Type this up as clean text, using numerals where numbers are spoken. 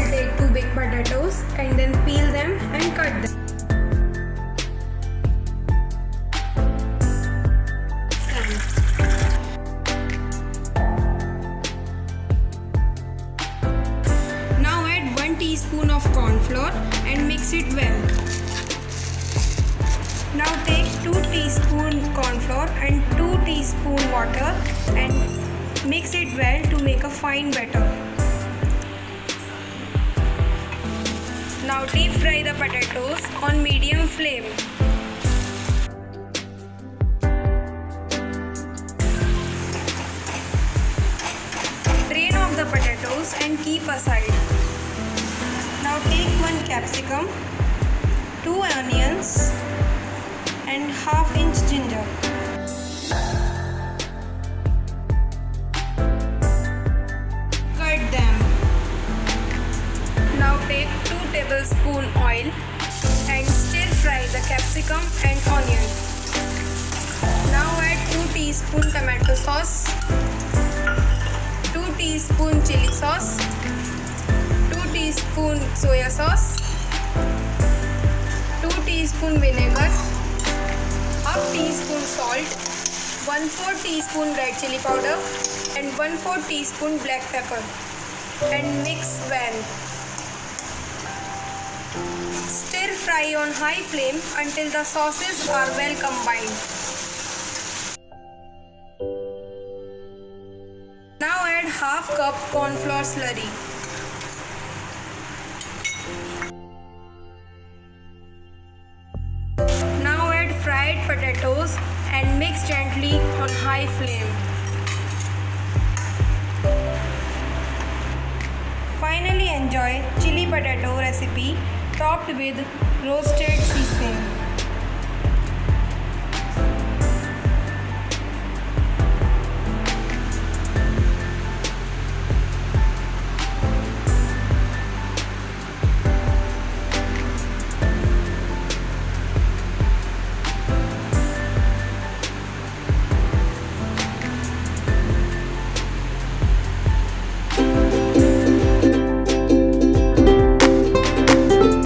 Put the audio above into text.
will take 2 big potatoes and then peel them and cut them. Now add 1 teaspoon of corn flour and mix it well. Now take 2 teaspoon corn flour and 2 teaspoon water and mix it well to make a fine batter. Now deep fry the potatoes on medium flame. Drain off the potatoes and keep aside. Now take 1 capsicum, 2 onions and half-inch ginger. Cut them. Now take 2 tablespoon oil and stir fry the capsicum and onion. Now add 2 teaspoon tomato sauce, 2 teaspoon chilli sauce, 2 teaspoon soya sauce, 2 teaspoon vinegar, half teaspoon salt, 1/4 teaspoon red chili powder and 1/4 teaspoon black pepper and mix well. Stir fry on high flame until the sauces are well combined. Now add half cup corn flour slurry. Now add fried potatoes and mix gently on high flame. Finally enjoy chili potato recipe topped with roasted sesame.